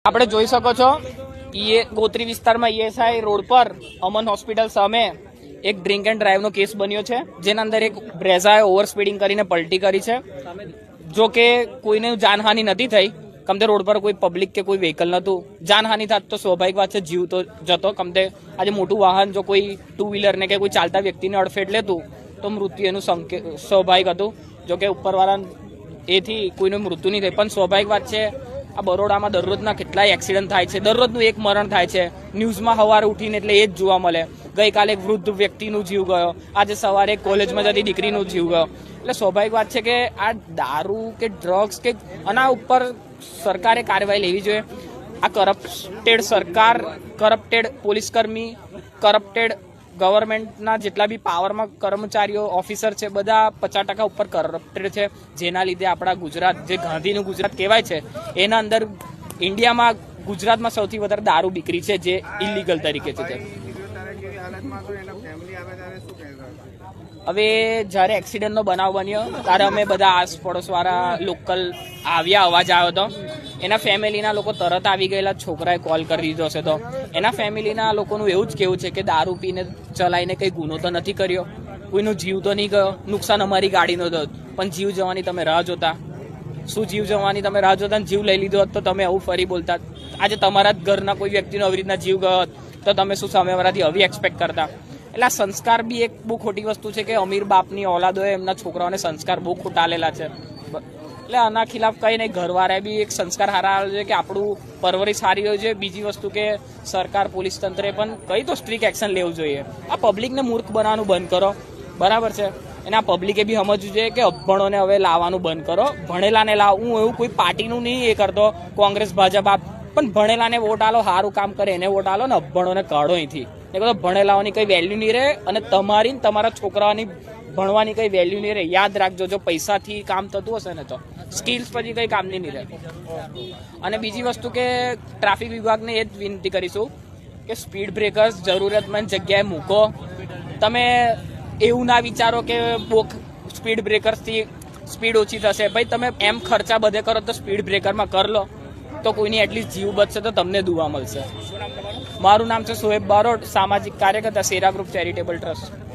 આપણે જોઈ શકો છો ગોત્રી વિસ્તારમાં ઈએસઆઈ રોડ પર અમન હોસ્પિટલ સામે એક ડ્રિંક એન્ડ ડ્રાઈવનો કેસ બન્યો છે, જેના અંદર એક બ્રેઝાએ ઓવર સ્પીડિંગ કરીને પલટી કરી છે. જો કે કોઈને જાનહાનિ નથી થઈ, કમતે રોડ પર કોઈ પબ્લિક કે કોઈ વ્હીકલ નતું. જાનહાનિ થાત તો સ્વાભાવિક વાત છે, જીવ તો જતો. કમતે આજે મોટું વાહન જો કોઈ ટુ વ્હીલર ને કે કોઈ ચાલતા વ્યક્તિને અડફેટ લેતું તો મૃત્યુ એનું સ્વાભાવિક હતું. જો કે ઉપરવાળા એથી કોઈનું મૃત્યુ નહીં થાય, પણ સ્વાભાવિક વાત છે આ બરોડામાં દરરોજના કેટલાય એક્સિડન્ટ થાય છે, દરરોજનું એક મરણ થાય છે. ન્યૂઝમાં સવારે ઉઠીને એટલે એ જ જોવા મળે. ગઈકાલે એક વૃદ્ધ વ્યક્તિનું જીવ ગયો, આજે સવારે કોલેજમાં જતી દીકરીનું જીવ ગયો. એટલે સ્વાભાવિક વાત છે કે આ દારૂ કે ડ્રગ્સ કે આના ઉપર સરકારે કાર્યવાહી લેવી જોઈએ. આ કરપ્ટેડ સરકાર, કરપ્ટેડ પોલીસકર્મી, કરપ્ટેડ ગવર્મેન્ટના જેટલા બી પાવરમાં કર્મચારીઓ ઓફિસર છે બધા 50% ઉપર કરપ્ટેડ છે. જેના લીધે આપણા ગુજરાત, જે ગાંધીનું ગુજરાત કહેવાય છે, એના અંદર ઇન્ડિયામાં ગુજરાતમાં સૌથી વધારે દારૂ બીકરી છે, જે ઇલીગલ તરીકે છે. હવે જ્યારે એક્સિડન્ટનો બનાવ બન્યો ત્યારે અમે બધા આસપડોશવાળા લોકલ આવ્યા, અવાજ આવ્યો હતો. એના ફેમિલીના લોકો તરત આવી ગયેલા. છોકરાએ કોલ કરી દીધો હશે તો એના ફેમિલીના લોકોનું એવું જ કેવું છે કે દારૂ પીને ચલાવીને કંઈ ગુનો તો નથી કર્યો, કોઈનો જીવ તો નહીં ગયો, નુકસાન અમારી ગાડીનો થયો, પણ જીવ જવાની તમે રાહ જોતા. શું જીવ જવાની તમે રાહ જોતા? જીવ લઈ લીધો હોત તો તમે આવું ફરી બોલતા. આજે તમારા જ ઘરના કોઈ વ્યક્તિનો આવી રીતના જીવ ગયો હોત તો તમે શું સામેવાળાથી આવી એક્સપેક્ટ કરતા? એટલે આ સંસ્કાર બી એક બહુ ખોટી વસ્તુ છે કે અમીર બાપની ઓલાદોએ એમના છોકરાઓને સંસ્કાર બહુ ખોટા આલેલા છે. એટલે આના ખિલાફ કંઈ નહીં, ઘરવાળાએ બી એક સંસ્કાર હારા આવે છે કે આપણું પરવરિશ સારી હોય છે. બીજી વસ્તુ કે સરકાર, પોલીસ તંત્રે પણ કંઈ તો સ્ટ્રિક્ટ એક્શન લેવું જોઈએ. આ પબ્લિકને મૂર્ખ બનાવવાનું બંધ કરો, બરાબર છે. અને આ પબ્લિકે બી સમજવું જોઈએ કે અભણોને હવે લાવવાનું બંધ કરો. ભણેલાને લાવ. હું એવું કોઈ પાર્ટીનું નહીં એ કરતો, કોંગ્રેસ, ભાજપ, આપ, પણ ભણેલાને વોટ આલો, સારું કામ કરે એને વોટ આલો ને અભણોને કાઢો અહીંથી. એ કહો ભણેલાઓની કંઈ વેલ્યુ નહીં રહે અને તમારી તમારા છોકરાઓની ભણવાની કંઈ વેલ્યુ નહીં રહે. યાદ રાખજો, જો પૈસાથી કામ થતું હશે ને તો સ્કિલ્સ પછી કંઈ કામ નહીં રહે. અને બીજી વસ્તુ કે ટ્રાફિક વિભાગને એ જ વિનંતી કરીશું કે સ્પીડ બ્રેકર્સ જરૂરતમંદ જગ્યાએ મૂકો. તમે એવું ના વિચારો કે સ્પીડ બ્રેકર્સથી સ્પીડ ઓછી થશે. ભાઈ તમે એમ ખર્ચા બધે કરો તો સ્પીડ બ્રેકરમાં કર લો, તો કોઈની એટલીસ્ટ જીવ બચશે તો તમને દુઆ મળશે. મારું નામ છે સોએબ બારોટ, સામાજિક કાર્યકર્તા, સેરા ગ્રુપ ચેરિટેબલ ટ્રસ્ટ.